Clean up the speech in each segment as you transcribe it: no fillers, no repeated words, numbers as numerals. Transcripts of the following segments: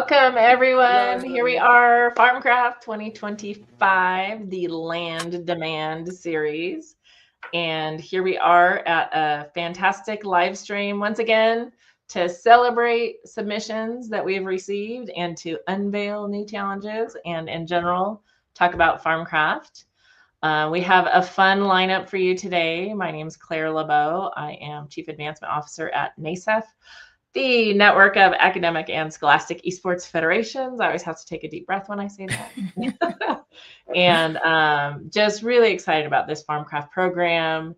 Welcome, everyone. Hello. Here we are, Farmcraft 2025, the Land Demand series. And here we are at a fantastic live stream once again to celebrate submissions that we've received and to unveil new challenges and, in general, talk about Farmcraft. We have a fun lineup for you today. My name is Claire LeBeau. I am Chief Advancement Officer at NASEF, the network of academic and scholastic esports federations. I always have to take a deep breath when I say that. And just really excited about this Farmcraft program.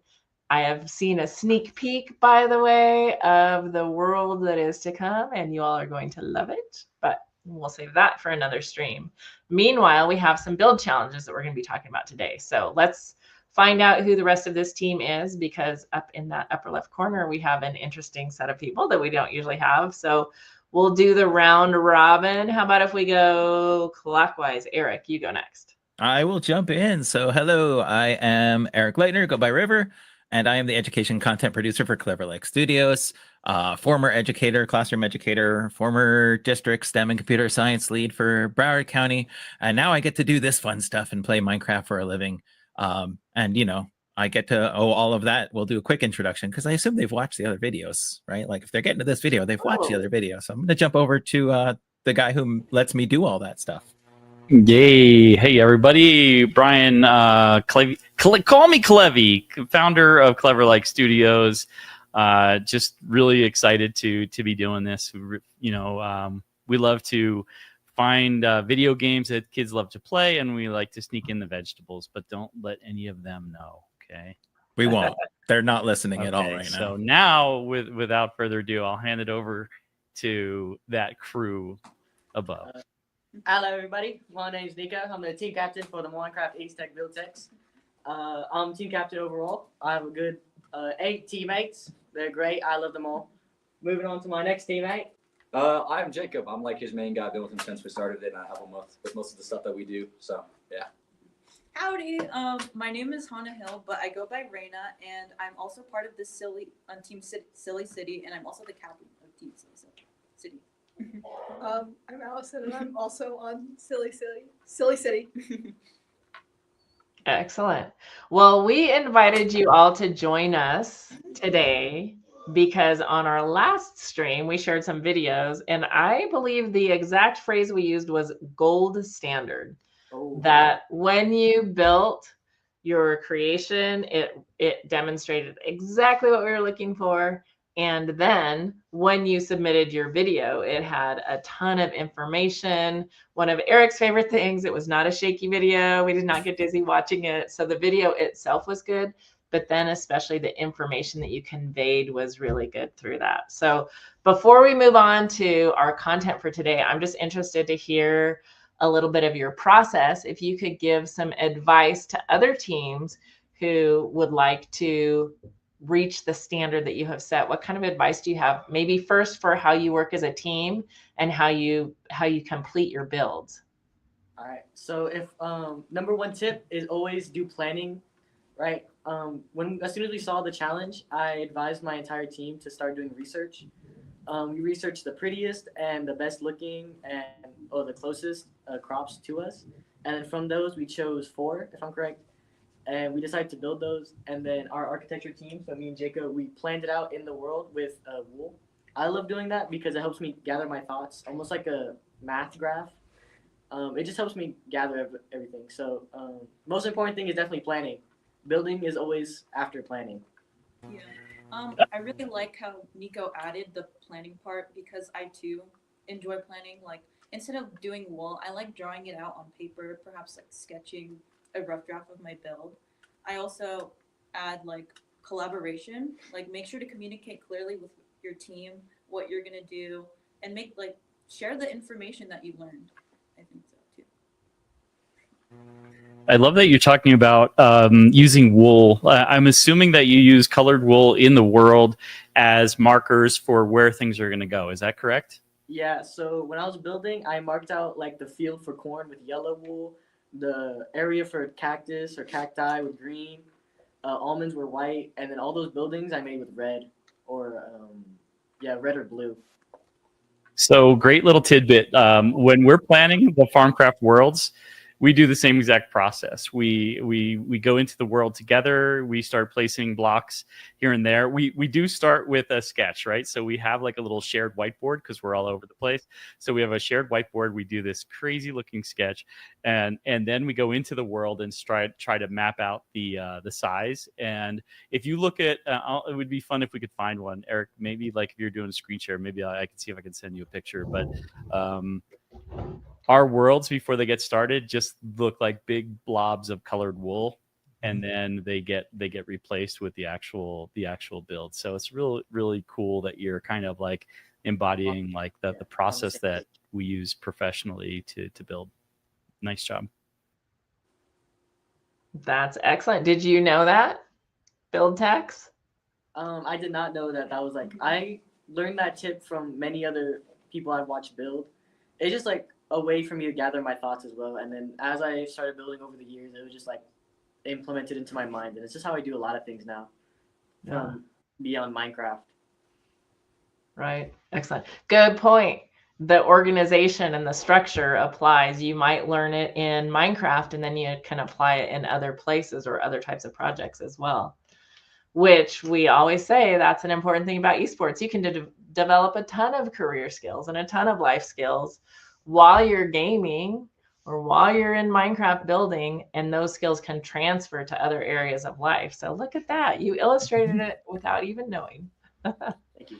I have seen a sneak peek, by the way, of the world that is to come, and you all are going to love it, but we'll save that for another stream. Meanwhile, we have some build challenges that we're going to be talking about today. So let's find out who the rest of this team is, because up in that upper left corner, we have an interesting set of people that we don't usually have. So we'll do the round robin. How about if we go clockwise? Eric, you go next. I will jump in. So hello, I am Eric Leitner, go by River, and I am the education content producer for Clever Lake Studios, former educator, classroom educator, former district STEM and computer science lead for Broward County. And now I get to do this fun stuff and play Minecraft for a living. And, you know, I get to all of that. We'll do a quick introduction because I assume they've watched the other videos, right? Like if they're getting to this video, they've watched the other video. So I'm going to jump over to the guy who lets me do all that stuff. Yay. Hey, everybody. Brian Clevy, call me Clevy, founder of Clever Lake Studios. Just really excited to be doing this. We love to find video games that kids love to play, and we like to sneak in the vegetables, but don't let any of them know, okay? We won't. They're not listening at all right now. So now, without further ado, I'll hand it over to that crew above. Hello, everybody. My name's Nico. I'm the team captain for the Minecraft East Tech Build Techs. I'm team captain overall. I have a good 8 teammates. They're great. I love them all. Moving on to my next teammate. I'm Jacob. I'm like his main guy. Been with him since we started it, and I help him with most of the stuff that we do. So, yeah. Howdy. My name is Hannah Hill, but I go by Raina, and I'm also part of the Team Silly City, and I'm also the captain of Team Silly City. I'm Allison, and I'm also on Silly City. Excellent. Well, we invited you all to join us today because on our last stream, we shared some videos, and I believe the exact phrase we used was gold standard. Oh. That when you built your creation, it demonstrated exactly what we were looking for. And then when you submitted your video, it had a ton of information. One of Eric's favorite things, it was not a shaky video. We did not get dizzy watching it. So the video itself was good, but then especially the information that you conveyed was really good through that. So before we move on to our content for today, I'm just interested to hear a little bit of your process. If you could give some advice to other teams who would like to reach the standard that you have set, what kind of advice do you have? Maybe first for how you work as a team and how you complete your builds. All right. So if number one tip is always do planning, right? As soon as we saw the challenge, I advised my entire team to start doing research. We researched the prettiest and the best looking or the closest crops to us, and then from those we chose 4, if I'm correct. And we decided to build those. And then our architecture team, so me and Jacob, we planned it out in the world with wool. I love doing that because it helps me gather my thoughts, almost like a math graph. It just helps me gather everything. So most important thing is definitely planning. Building is always after planning. Yeah. I really like how Nico added the planning part because I too enjoy planning. Like instead of doing wool, I like drawing it out on paper, perhaps like sketching a rough draft of my build. I also add like collaboration, like make sure to communicate clearly with your team what you're gonna do and share the information that you learned. I think so too. I love that you're talking about using wool. I'm assuming that you use colored wool in the world as markers for where things are going to go. Is that correct? Yeah, so when I was building, I marked out like the field for corn with yellow wool, the area for cactus or cacti with green, almonds were white, and then all those buildings I made with red or red or blue. So great little tidbit. When we're planning the Farmcraft worlds, we do the same exact process. We go into the world together. We start placing blocks here and there. We do start with a sketch, right? So we have like a little shared whiteboard because we're all over the place. So we have a shared whiteboard. We do this crazy looking sketch, and then we go into the world and try to map out the size. And if you look at, it would be fun if we could find one, Eric. Maybe like if you're doing a screen share, maybe I can see if I can send you a picture. But our worlds before they get started just look like big blobs of colored wool, and then they get replaced with the actual build. So it's really cool that you're kind of like embodying like the process that we use professionally to build. Nice job. That's excellent. Did you know that? Build text? I did not know that. That was like, I learned that tip from many other people I've watched build. It's just like a way for me to gather my thoughts as well. And then as I started building over the years, it was just like implemented into my mind. And it's just how I do a lot of things now beyond Minecraft. Right. Excellent. Good point. The organization and the structure applies. You might learn it in Minecraft, and then you can apply it in other places or other types of projects as well, which we always say that's an important thing about esports. You can develop a ton of career skills and a ton of life skills while you're gaming or while you're in Minecraft building, and those skills can transfer to other areas of life. So look at that. You illustrated it without even knowing. Thank you.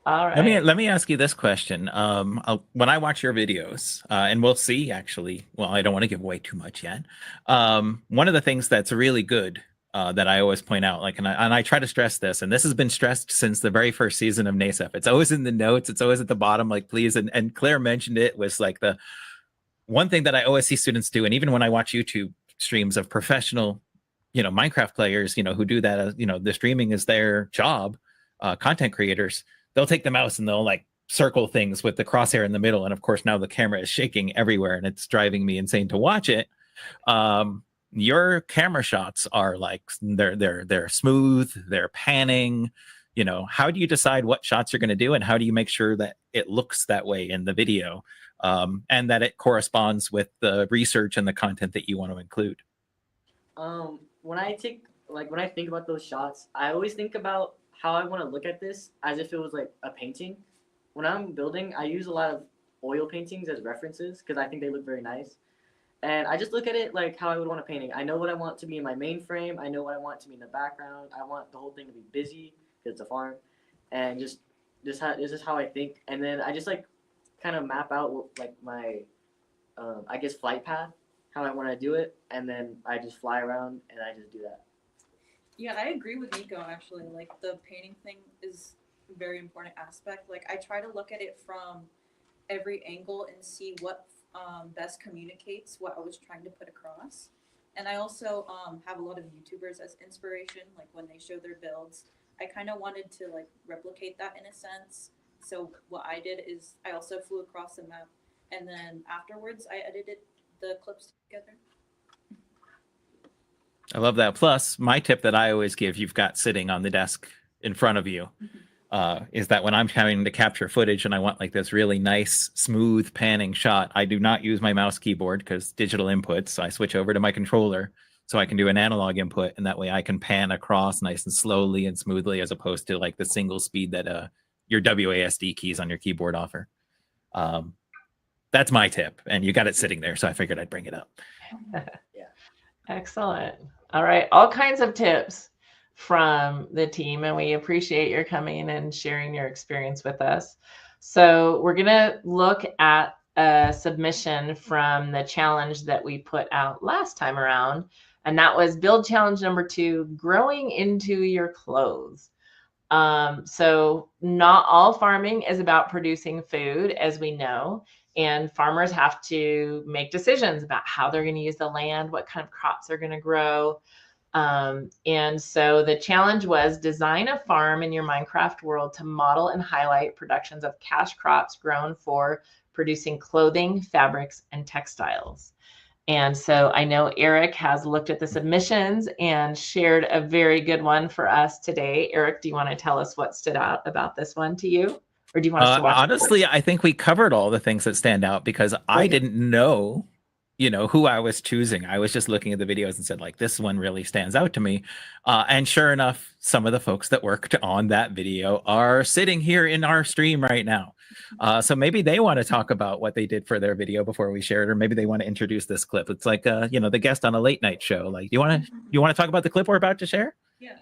All right. Let me ask you this question. When I watch your videos, and we'll see actually, well, I don't want to give away too much yet. One of the things that's really good that I always point out, like, and I try to stress this, and this has been stressed since the very first season of NASEF. It's always in the notes. It's always at the bottom, like, please. And Claire mentioned it was like the one thing that I always see students do. And even when I watch YouTube streams of professional, Minecraft players, who do that, as, the streaming is their job, content creators, they'll take the mouse and they'll like circle things with the crosshair in the middle. And of course, now the camera is shaking everywhere and it's driving me insane to watch it. Your camera shots are like they're smooth, they're panning. How do you decide what shots you're going to do, and how do you make sure that it looks that way in the video, and that it corresponds with the research and the content that you want to include? When I think about those shots, I always think about how I want to look at this as if it was like a painting. When I'm building, I use a lot of oil paintings as references because I think they look very nice. And I just look at it like how I would want a painting. I know what I want to be in my main frame. I know what I want to be in the background. I want the whole thing to be busy because it's a farm. And this is how I think. And then I just like kind of map out like my, I guess, flight path, how I want to do it. And then I just fly around and I just do that. Yeah, I agree with Nico actually. Like the painting thing is a very important aspect. Like I try to look at it from every angle and see what best communicates what I was trying to put across. And I also have a lot of YouTubers as inspiration. Like when they show their builds, I kind of wanted to like replicate that in a sense. So what I did is I also flew across the map, and then afterwards I edited the clips together. I love that. Plus, my tip that I always give, you've got sitting on the desk in front of you, is that when I'm having to capture footage and I want like this really nice, smooth panning shot, I do not use my mouse keyboard because digital inputs. So I switch over to my controller so I can do an analog input, and that way I can pan across nice and slowly and smoothly, as opposed to like the single speed that your WASD keys on your keyboard offer. That's my tip, and you got it sitting there, so I figured I'd bring it up. Yeah. Excellent. All right. All kinds of tips from the team, and we appreciate your coming and sharing your experience with us. So we're going to look at a submission from the challenge that we put out last time around, and that was build challenge number 2, growing into your clothes. So not all farming is about producing food, as we know, and farmers have to make decisions about how they're going to use the land, what kind of crops they're going to grow. And so the challenge was design a farm in your Minecraft world to model and highlight productions of cash crops grown for producing clothing, fabrics, and textiles. And so I know Eric has looked at the submissions and shared a very good one for us today. Eric, do you want to tell us what stood out about this one to you? Or do you want us to watch? Honestly, I think we covered all the things that stand out because I didn't know, who I was choosing. I was just looking at the videos and said, like, this one really stands out to me. And sure enough, some of the folks that worked on that video are sitting here in our stream right now. So maybe they want to talk about what they did for their video before we share it, or maybe they want to introduce this clip. It's like, the guest on a late night show. Like, you want to talk about the clip we're about to share? Yeah.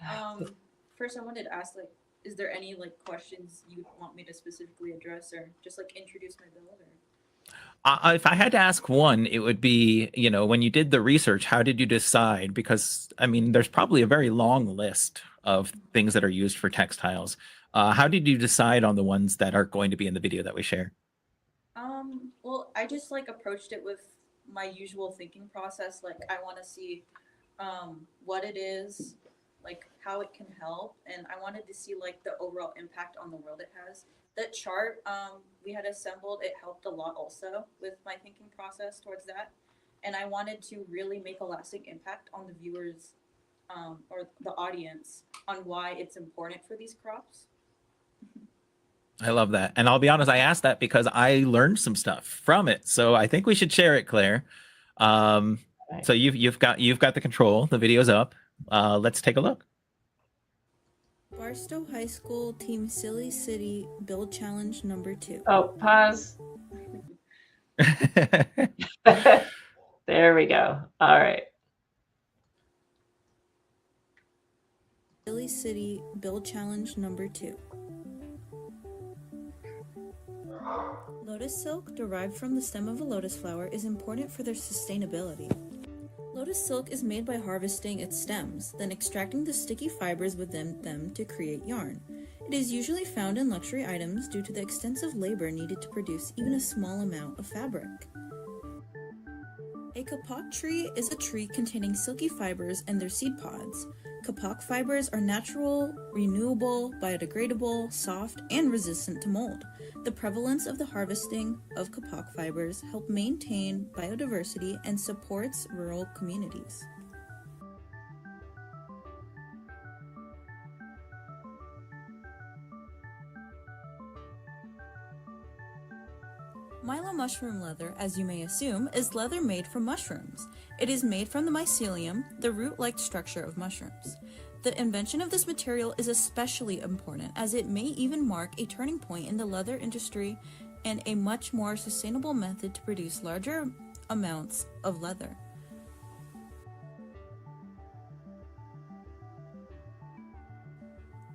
First, I wanted to ask, like, is there any like questions you want me to specifically address, or just like introduce my build? Or... If I had to ask one, it would be, when you did the research, how did you decide? Because, I mean, there's probably a very long list of things that are used for textiles. How did you decide on the ones that are going to be in the video that we share? Well, I just like approached it with my usual thinking process. Like, I want to see what it is, like how it can help, and I wanted to see like the overall impact on the world it has. That chart we had assembled, it helped a lot also with my thinking process towards that, and I wanted to really make a lasting impact on the viewers or the audience on why it's important for these crops. I love that. And I'll be honest, I asked that because I learned some stuff from it. So I think we should share it, Claire. So you've got the control. The video's up. Let's take a look. Barstow High School Team Silly City Build Challenge number 2. Oh, pause. There we go. All right. Silly City Build Challenge number 2. Lotus silk derived from the stem of a lotus flower is important for their sustainability. Lotus silk is made by harvesting its stems, then extracting the sticky fibers within them to create yarn. It is usually found in luxury items due to the extensive labor needed to produce even a small amount of fabric. A kapok tree is a tree containing silky fibers and their seed pods. Kapok fibers are natural, renewable, biodegradable, soft, and resistant to mold. The prevalence of the harvesting of kapok fibers help maintain biodiversity and supports rural communities. Milo mushroom leather, as you may assume, is leather made from mushrooms. It is made from the mycelium, the root-like structure of mushrooms. The invention of this material is especially important as it may even mark a turning point in the leather industry and a much more sustainable method to produce larger amounts of leather.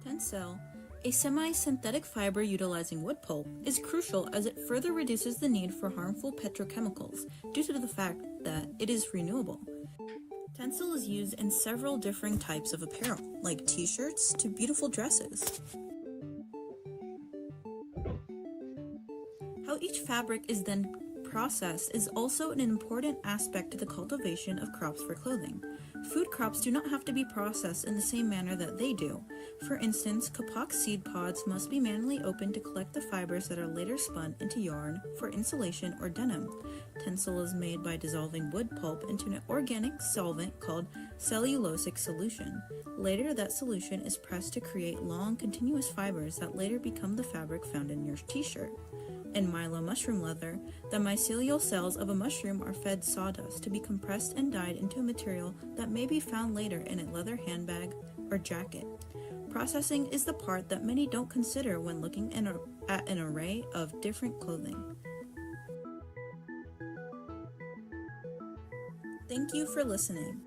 Tencel, a semi-synthetic fiber utilizing wood pulp, is crucial as it further reduces the need for harmful petrochemicals due to the fact that it is renewable. Tencel is used in several different types of apparel, like t-shirts to beautiful dresses. How each fabric is then processed is also an important aspect to the cultivation of crops for clothing. Food crops do not have to be processed in the same manner that they do. For instance, kapok seed pods must be manually opened to collect the fibers that are later spun into yarn for insulation or denim. Tencel is made by dissolving wood pulp into an organic solvent called cellulosic solution. Later, that solution is pressed to create long, continuous fibers that later become the fabric found in your t-shirt. In Milo mushroom leather, the mycelial cells of a mushroom are fed sawdust to be compressed and dyed into a material that may be found later in a leather handbag or jacket. Processing is the part that many don't consider when looking at an array of different clothing. Thank you for listening.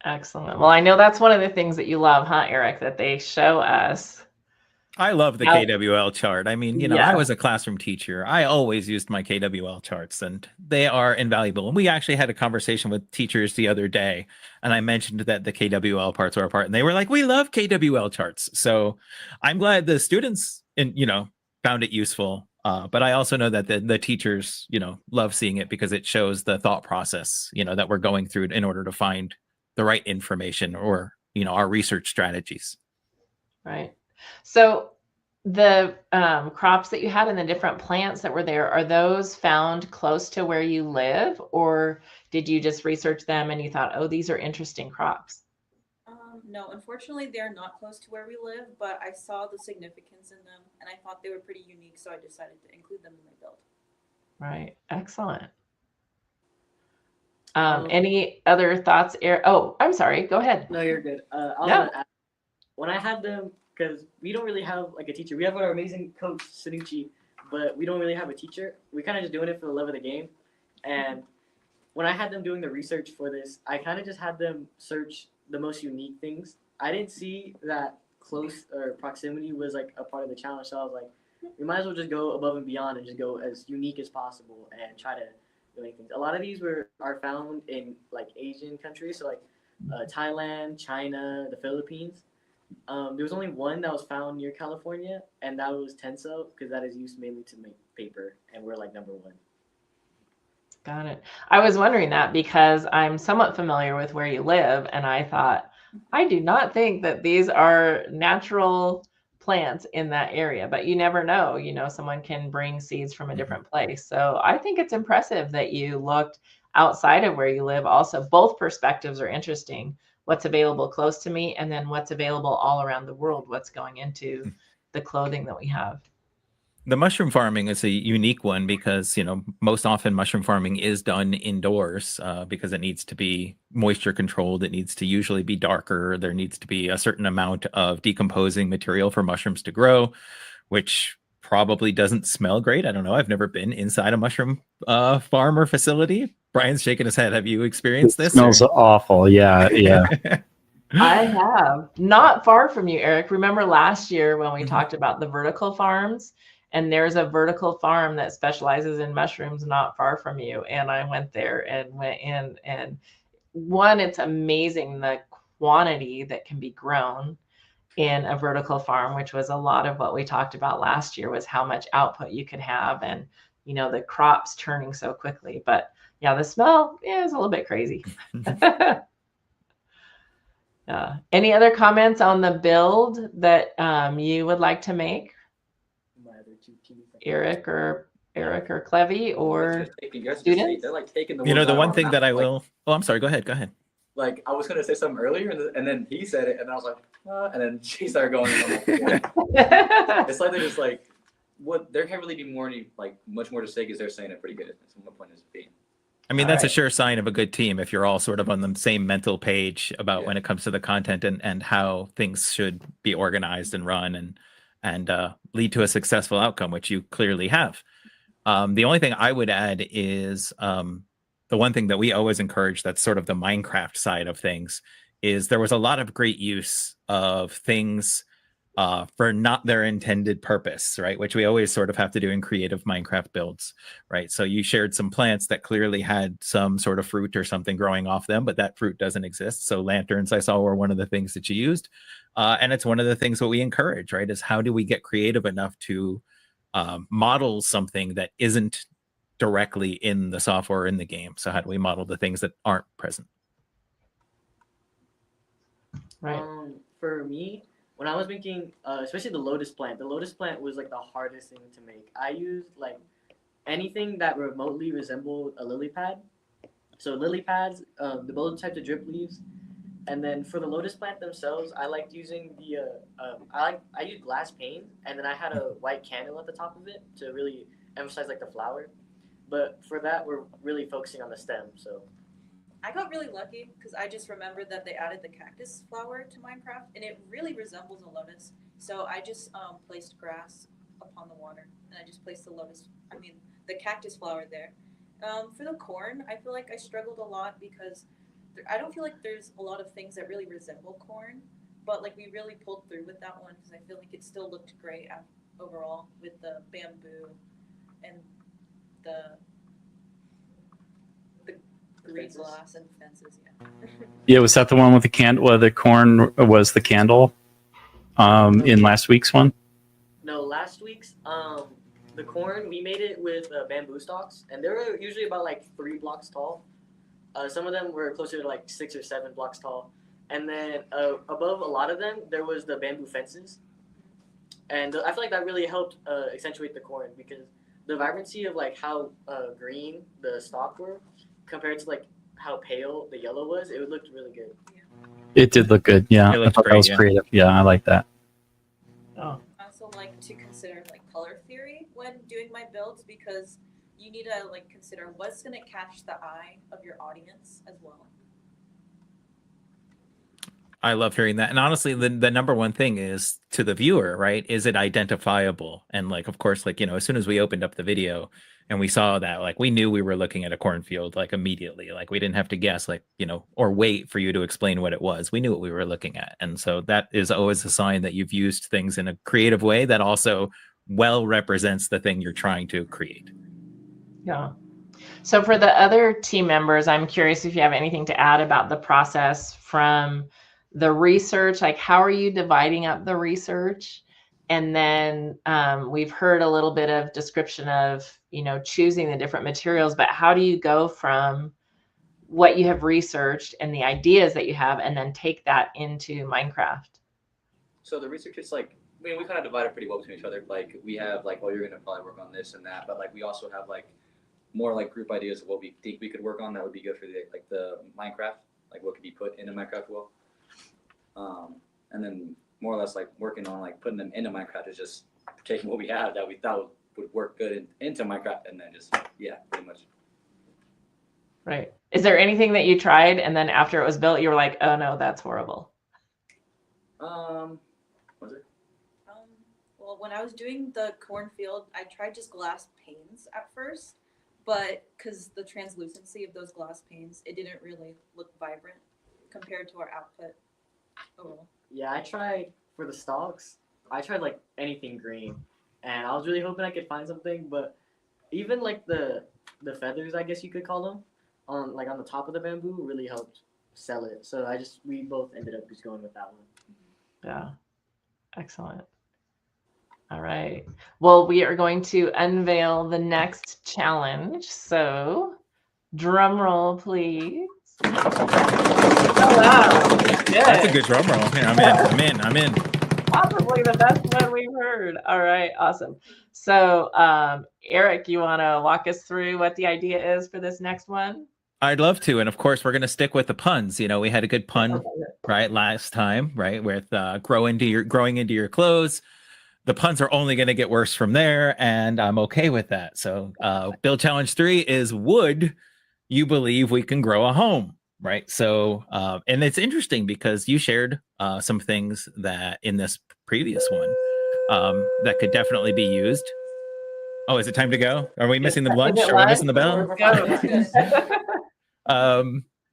Excellent. Well, I know that's one of the things that you love, huh, Eric, that they show us. I love the KWL chart. I mean, Yeah. I was a classroom teacher. I always used my KWL charts, and they are invaluable. And we actually had a conversation with teachers the other day, and I mentioned that the KWL parts are a part, and they were like, "We love KWL charts." So I'm glad the students, found it useful. But I also know that the teachers, love seeing it because it shows the thought process, that we're going through in order to find the right information or, our research strategies. Right. So the crops that you had and the different plants that were there, are those found close to where you live, or did you just research them and you thought, oh, these are interesting crops? No, unfortunately, they're not close to where we live, but I saw the significance in them and I thought they were pretty unique, so I decided to include them in my build. Right. Excellent. Um, Any other thoughts? Oh, I'm sorry. Go ahead. No, you're good. I was Yeah. gonna ask, when I had them, because we don't really have like a teacher. We have our amazing coach Sanucci, but we don't really have a teacher. We kind of just doing it for the love of the game. And when I had them doing the research for this, I kind of just had them search the most unique things. I didn't see that close or proximity was like a part of the challenge, so I was like, we might as well just go above and beyond and just go as unique as possible and try to do things. A lot of these are found in like Asian countries, so like Thailand, China, the Philippines. There was only one that was found near California, and that was Tenso, because that is used mainly to make paper, and we're like number one. Got it. I was wondering that because I'm somewhat familiar with where you live, and I thought, I do not think that these are natural plants in that area, but you never know. Someone can bring seeds from a different place. So I think it's impressive that you looked outside of where you live. Also, both perspectives are interesting. What's available close to me, and then what's available all around the world, what's going into the clothing that we have. The mushroom farming is a unique one because, most often mushroom farming is done indoors because it needs to be moisture controlled. It needs to usually be darker. There needs to be a certain amount of decomposing material for mushrooms to grow, which probably doesn't smell great. I don't know. I've never been inside a mushroom farm or facility. Brian's shaking his head. Have you experienced this? Smells awful. Yeah. I have. Not far from you, Eric. Remember last year when we talked about the vertical farms? And there's a vertical farm that specializes in mushrooms not far from you. And I went there and went in, and it's amazing the quantity that can be grown in a vertical farm, which was a lot of what we talked about last year, was how much output you could have, and the crops turning so quickly. But yeah, the smell is a little bit crazy. Any other comments on the build that you would like to make? Eric or Clevy or students? They're like taking the the one thing that I will. Oh, I'm sorry. Go ahead. Like I was gonna say something earlier, and then he said it, and I was like, and then she started going. It's like they're just like, what? There can't really be much more to say because they're saying it pretty good. That's what my point is being. I mean, that's a sure sign of a good team if you're all sort of on the same mental page about when it comes to the content and how things should be organized and run and lead to a successful outcome, which you clearly have. The only thing I would add is the one thing that we always encourage, that's sort of the Minecraft side of things, is there was a lot of great use of things for not their intended purpose, right? Which we always sort of have to do in creative Minecraft builds, right? So you shared some plants that clearly had some sort of fruit or something growing off them, but that fruit doesn't exist. So lanterns, I saw, were one of the things that you used. And it's one of the things that we encourage, right? Is how do we get creative enough to model something that isn't directly in the software or in the game? So how do we model the things that aren't present? Right. For me, when I was making, especially the lotus plant was like the hardest thing to make. I used like anything that remotely resembled a lily pad. So lily pads, the both types of drip leaves, and then for the lotus plant themselves, I liked using I used glass pane, and then I had a white candle at the top of it to really emphasize like the flower. But for that, we're really focusing on the stem. So I got really lucky because I just remembered that they added the cactus flower to Minecraft, and it really resembles a lotus. So I just placed grass upon the water, and I just placed the cactus flower there. For the corn, I feel like I struggled a lot because I don't feel like there's a lot of things that really resemble corn, but like we really pulled through with that one because I feel like it still looked great overall with the bamboo and the green glass and fences. Yeah, was that the one with the candle? Well, the corn was the candle in last week's one? No, last week's the corn, we made it with bamboo stalks, and they were usually about like 3 blocks tall. Some of them were closer to like 6 or 7 blocks tall, and then above a lot of them there was the bamboo fences. and I feel like that really helped accentuate the corn because the vibrancy of like how green the stalk were compared to like how pale the yellow was, it looked really good. It did look good. Yeah, It I looked thought that great, was yeah. creative. Yeah, I like that. Oh, I also like to consider like color theory when doing my builds because you need to like consider what's gonna catch the eye of your audience as well. I love hearing that. And honestly, the number one thing is to the viewer, right? Is it identifiable? And like, of course, like, you know, as soon as we opened up the video and we saw that, like, we knew we were looking at a cornfield, like immediately, like we didn't have to guess, like, you know, or wait for you to explain what it was. We knew what we were looking at. And so that is always a sign that you've used things in a creative way that also well represents the thing you're trying to create. yeah. So for the other team members, I'm curious if you have anything to add about the process from the research, like how are you dividing up the research? And then we've heard a little bit of description of, you know, choosing the different materials, but how do you go from what you have researched and the ideas that you have and then take that into Minecraft? So the research is like, I mean, we kind of divide it pretty well between each other. Like we have like, oh, you're gonna probably work on this and that, but like we also have like more like group ideas of what we think we could work on that would be good for the Minecraft, like what could be put in a Minecraft world. And then more or less like working on like putting them into Minecraft is just taking what we have that we thought would work good into Minecraft and then just, yeah, pretty much. Right. Is there anything that you tried and then after it was built, you were like, oh no, that's horrible? Was it? Well, when I was doing the cornfield, I tried just glass panes at first, but because the translucency of those glass panes, it didn't really look vibrant compared to our output. Oh. Yeah, I tried for the stalks. I tried like anything green, and I was really hoping I could find something. But even like the feathers, I guess you could call them, on like on the top of the bamboo, really helped sell it. So we both ended up just going with that one. Yeah. Excellent. All right. Well, we are going to unveil the next challenge. So, drum roll, please. Oh, wow. Good. That's a good drum roll. Here, I'm in. Possibly the best one we've heard. All right. Awesome. So, Eric, you want to walk us through what the idea is for this next one? I'd love to. And of course, we're going to stick with the puns. You know, we had a good pun, right, last time, right, with growing into your clothes. The puns are only going to get worse from there, and I'm okay with that. So build challenge 3 is, would you believe we can grow a home? Right. So and it's interesting because you shared some things that in this previous one that could definitely be used. Oh, is it time to go? Are we missing the lunch? Are we missing the bell?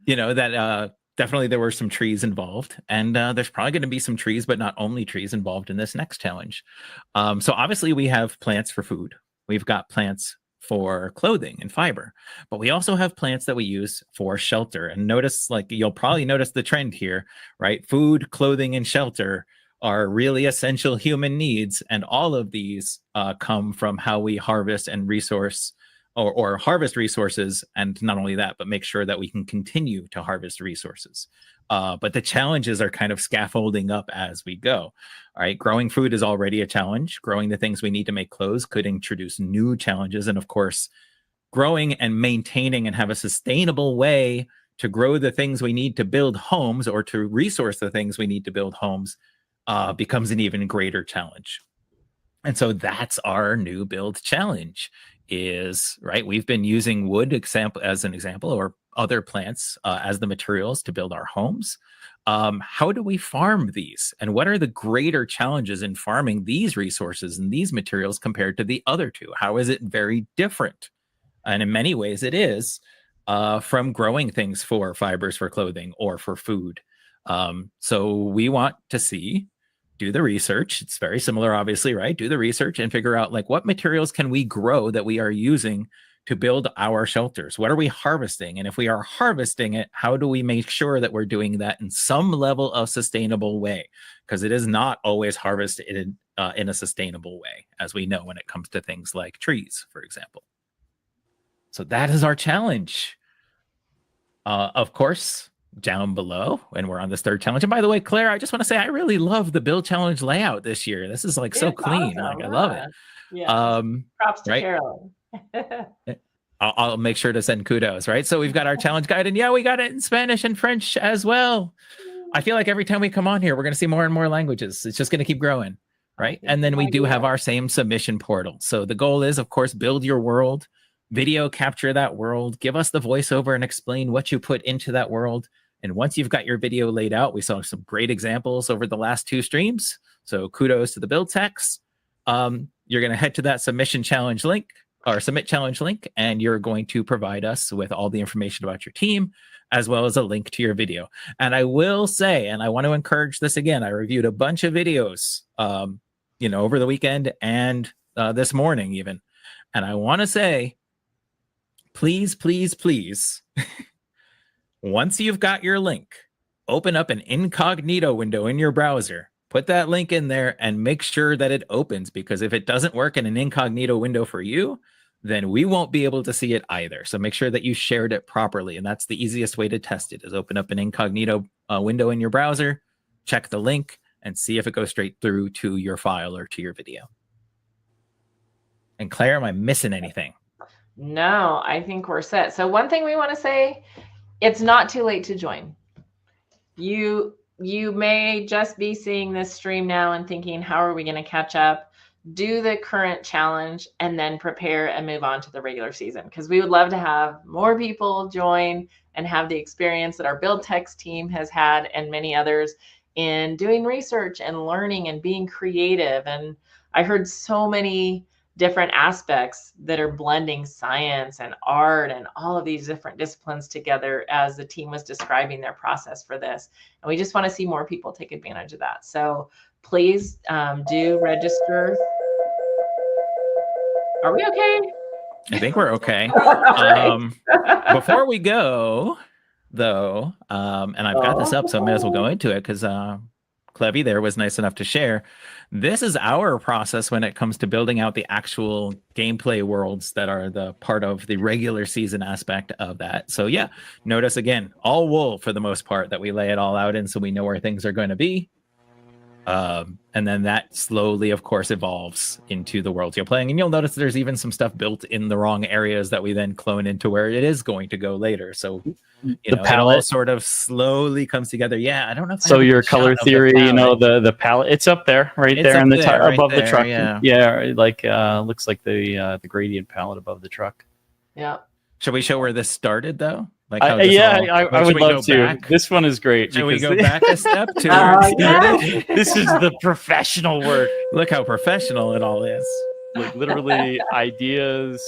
You know, that definitely there were some trees involved, and there's probably going to be some trees, but not only trees involved in this next challenge. So obviously we have plants for food. We've got plants for clothing and fiber, but we also have plants that we use for shelter. And notice, like, you'll probably notice the trend here, right? Food, clothing, and shelter are really essential human needs. And all of these come from how we harvest and resource or harvest resources. And not only that, but make sure that we can continue to harvest resources. But the challenges are kind of scaffolding up as we go. All right, growing food is already a challenge. Growing the things we need to make clothes could introduce new challenges. And of course, growing and maintaining and have a sustainable way to grow the things we need to build homes or to resource the things we need to build homes becomes an even greater challenge. And so that's our new build challenge is, right, we've been using wood as an example or other plants as the materials to build our homes. How do we farm these? And what are the greater challenges in farming these resources and these materials compared to the other two? How is it very different? And in many ways it is from growing things for fibers for clothing or for food. So we want to do the research. It's very similar, obviously, right? Do the research and figure out, like, what materials can we grow that we are using to build our shelters? What are we harvesting? And if we are harvesting it, how do we make sure that we're doing that in some level of sustainable way? Because it is not always harvested in a sustainable way, as we know when it comes to things like trees, for example. So that is our challenge. Of course, down below when we're on this third challenge. And by the way, Claire, I just want to say I really love the build challenge layout this year. This is like so It's clean. awesome, Like I love it. Yeah. Props to right? Carolyn. I'll make sure to send kudos, right? So we've got our challenge guide, and yeah, we got it in Spanish and French as well. I feel like every time we come on here, we're going to see more and more languages. It's just going to keep growing, right? And then we do have our same submission portal. So the goal is, of course, build your world, video capture that world, give us the voiceover and explain what you put into that world. And once you've got your video laid out, we saw some great examples over the last 2 streams. So kudos to the build techs. You're going to head to that submission challenge link or submit challenge link, and you're going to provide us with all the information about your team, as well as a link to your video. And I will say, and I want to encourage this again, I reviewed a bunch of videos, over the weekend and this morning even. And I want to say, please, please, please, once you've got your link, open up an incognito window in your browser, put that link in there and make sure that it opens, because if it doesn't work in an incognito window for you, then we won't be able to see it either. So make sure that you shared it properly. And that's the easiest way to test it, is open up an incognito window in your browser, check the link, and see if it goes straight through to your file or to your video. And Claire, am I missing anything? No, I think we're set. So one thing we want to say, it's not too late to join. You may just be seeing this stream now and thinking, how are we going to catch up? Do the current challenge and then prepare and move on to the regular season, because we would love to have more people join and have the experience that our build text team has had and many others in doing research and learning and being creative. And I heard so many different aspects that are blending science and art and all of these different disciplines together as the team was describing their process for this. And we just want to see more people take advantage of that. So please do register. Are we okay? I think we're okay. Before we go, though, and I've got this up, so I may as well go into it, because Clevy there was nice enough to share. This is our process when it comes to building out the actual gameplay worlds that are the part of the regular season aspect of that. So yeah, notice again, all wool for the most part that we lay it all out in, so we know where things are going to be. And then that slowly, of course, evolves into the worlds you're playing. And you'll notice there's even some stuff built in the wrong areas that we then clone into where it is going to go later. So, the palette it all sort of slowly comes together. Yeah, I don't know. So your color theory, the palette, it's up there, right there in the above the truck. Yeah, like looks like the gradient palette above the truck. Yeah. Should we show where this started, though? Like I would love to. Back? This one is great. Should we go back a step to where it started? This is the professional work. Look how professional it all is. Like literally ideas,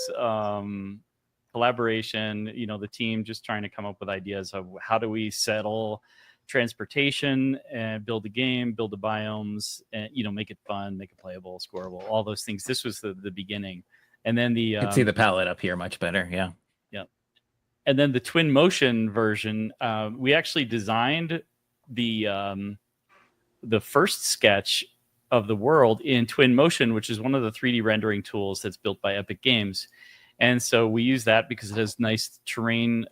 collaboration, the team just trying to come up with ideas of how do we settle transportation and build a game, build the biomes, and make it fun, make it playable, scoreable, all those things. This was the beginning. And then you can see the palette up here much better. Yeah. And then the twin motion version, we actually designed the first sketch of the world in twin motion, which is one of the 3D rendering tools that's built by Epic Games. And so we use that because it has nice terrain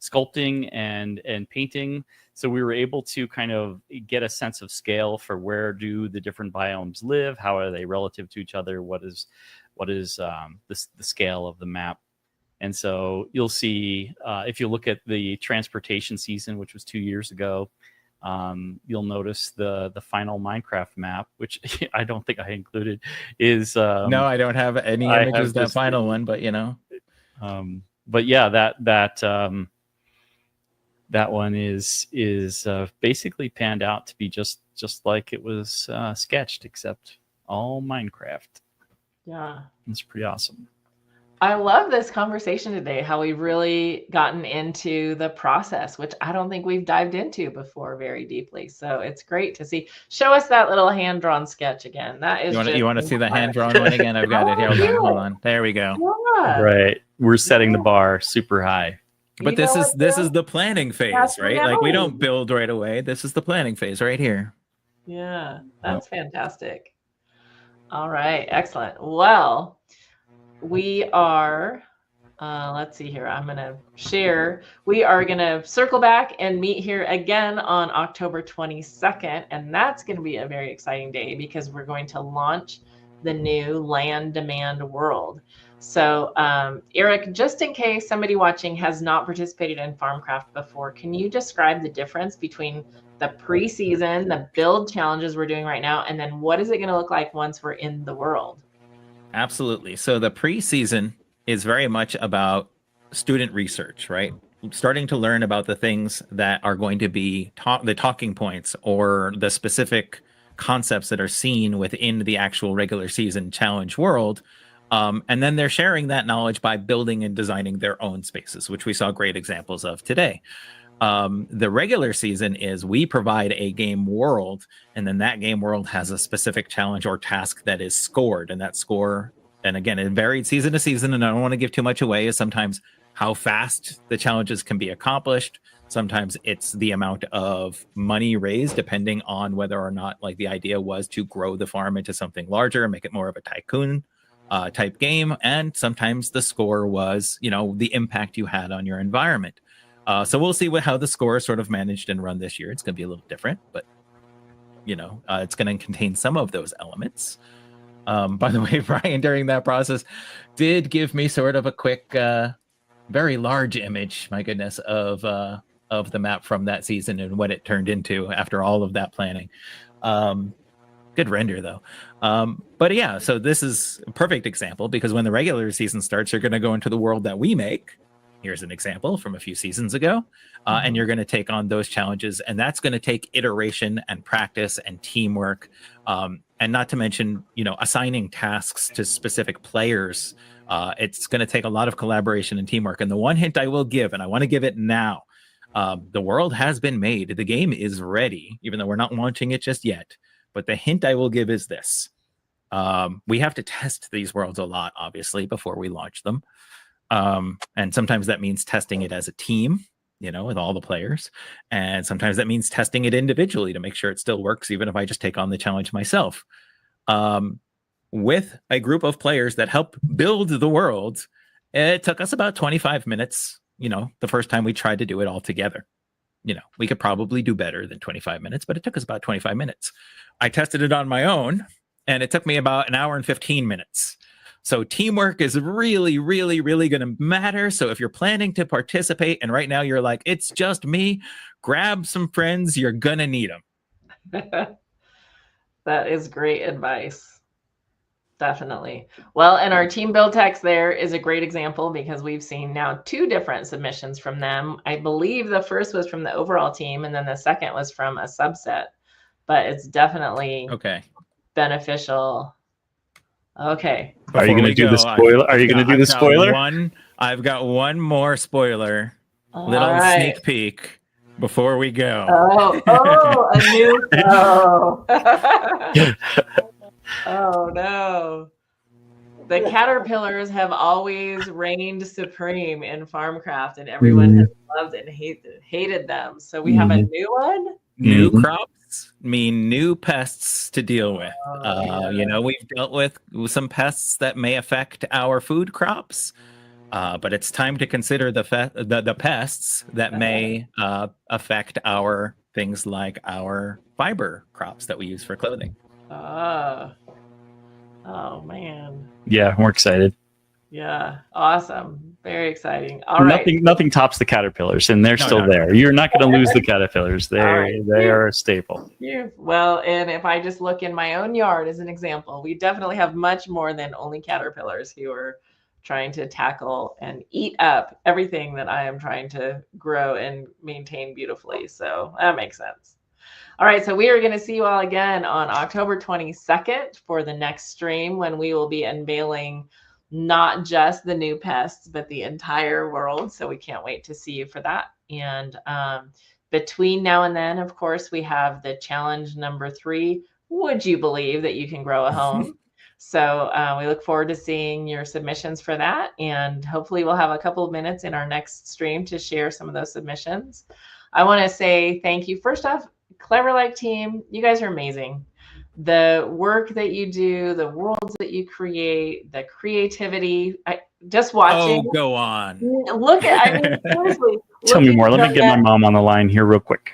sculpting and painting. So we were able to kind of get a sense of scale for where do the different biomes live, how are they relative to each other, what is the scale of the map. And so you'll see, if you look at the transportation season, which was 2 years ago, you'll notice the final Minecraft map, which I don't think I included, is no, I don't have any images of that final one, but but yeah, that one is basically panned out to be just like it was sketched, except all Minecraft. Yeah, it's pretty awesome. I love this conversation today, how we've really gotten into the process, which I don't think we've dived into before very deeply. So it's great to see. Show us that little hand-drawn sketch again. That is you want to see the hand-drawn one again? I've got it here. Hold on. There we go. Yeah. Right. We're setting the bar super high. But this is the planning phase, right? Like we don't build right away. This is the planning phase right here. Yeah, that's fantastic. All right, excellent. Well, we are Let's see here. I'm going to share. We are going to circle back and meet here again on October 22nd. And that's going to be a very exciting day because we're going to launch the new Land Demand World. So, Eric, just in case somebody watching has not participated in Farmcraft before, can you describe the difference between the preseason, the build challenges we're doing right now, and then what is it going to look like once we're in the world? Absolutely. So the preseason is very much about student research, right? Starting to learn about the things that are going to be the talking points or the specific concepts that are seen within the actual regular season challenge world. And then they're sharing that knowledge by building and designing their own spaces, which we saw great examples of today. The regular season is we provide a game world, and then that game world has a specific challenge or task that is scored, and that score, and again, it varied season to season, and I don't want to give too much away, is sometimes how fast the challenges can be accomplished. Sometimes it's the amount of money raised, depending on whether or not like the idea was to grow the farm into something larger and make it more of a tycoon type game. And sometimes the score was, you know, the impact you had on your environment. So we'll see how the score is sort of managed and run this year. It's going to be a little different, but you know, it's going to contain some of those elements. By the way, Brian, during that process, did give me sort of a quick, very large image, my goodness, of the map from that season and what it turned into after all of that planning. Good render, though. But yeah, so this is a perfect example because when the regular season starts, you're going to go into the world that we make. Here's an example from a few seasons ago. And you're going to take on those challenges. And that's going to take iteration and practice and teamwork. And not to mention, you know, assigning tasks to specific players. It's going to take a lot of collaboration and teamwork. And the one hint I will give, and I want to give it now, the world has been made. The game is ready, even though we're not launching it just yet. But the hint I will give is this. We have to test these worlds a lot, obviously, before we launch them. And sometimes that means testing it as a team, you know, with all the players. And sometimes that means testing it individually to make sure it still works, even if I just take on the challenge myself. With a group of players that help build the world, it took us about 25 minutes, you know, the first time we tried to do it all together. You know, we could probably do better than 25 minutes, but it took us about 25 minutes. I tested it on my own, and it took me about an hour and 15 minutes. So teamwork is really, really, really going to matter. So if you're planning to participate and right now you're like, it's just me, grab some friends. You're going to need them. That is great advice. Definitely. Well, and our team build text there is a great example because we've seen now 2 different submissions from them. I believe the first was from the overall team and then the second was from a subset, but it's definitely beneficial. Okay. Are you going to do the spoiler? Are you going to do the spoiler? I've got one more spoiler. All little right. sneak peek before we go. A new. Oh no. The caterpillars have always reigned supreme in Farmcraft, and everyone has loved and hated them. So we have a new one. New crops mean new pests to deal with. You know, we've dealt with some pests that may affect our food crops, but it's time to consider the pests that may affect our things like our fiber crops that we use for clothing. Oh man. Yeah, we're excited. Yeah, awesome. Very exciting. All right. Nothing tops the caterpillars, and they're still there. You're not going to lose the caterpillars. They are a staple. Yeah. Well, and if I just look in my own yard as an example, we definitely have much more than only caterpillars who are trying to tackle and eat up everything that I am trying to grow and maintain beautifully. So that makes sense. All right, so we are going to see you all again on October 22nd for the next stream when we will be unveiling not just the new pests, but the entire world. So we can't wait to see you for that. And between now and then, of course, we have the challenge number 3. Would you believe that you can grow a home? So we look forward to seeing your submissions for that. And hopefully we'll have a couple of minutes in our next stream to share some of those submissions. I want to say thank you. First off, Clever Like team, you guys are amazing. The work that you do, the worlds that you create, the creativity. just watching. Oh, go on. Look at, I mean, seriously. Tell me looking more. Let me at get my mom on the line here real quick.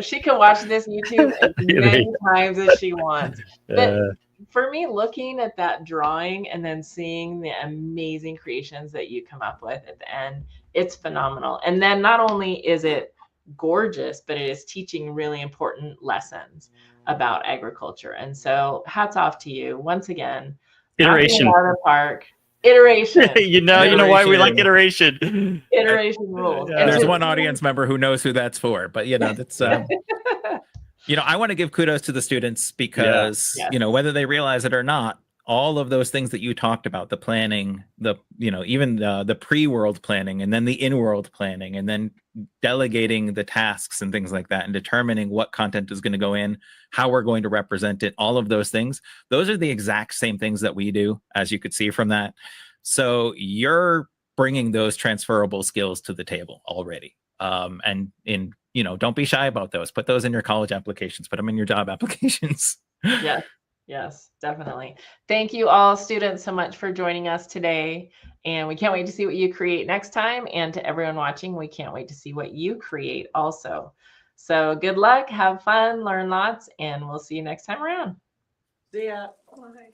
she can watch this YouTube as many times as she wants. But for me, looking at that drawing and then seeing the amazing creations that you come up with at the end, it's phenomenal. And then not only is it gorgeous, but it is teaching really important lessons about agriculture. And so hats off to you once again. Iteration. Out of the park. Iteration. you know why we like iteration. Iteration rules. Yeah. There's one audience member who knows who that's for, but that's I want to give kudos to the students because whether they realize it or not, all of those things that you talked about, the planning, even the pre-world planning, and then the in-world planning, and then delegating the tasks and things like that, and determining what content is going to go in, how we're going to represent it, all of those things, those are the exact same things that we do, as you could see from that. So you're bringing those transferable skills to the table already. Don't be shy about those. Put those in your college applications, put them in your job applications. Yes, definitely. Thank you all students so much for joining us today. And we can't wait to see what you create next time. And to everyone watching, we can't wait to see what you create also. So good luck, have fun, learn lots, and we'll see you next time around. See ya. Bye.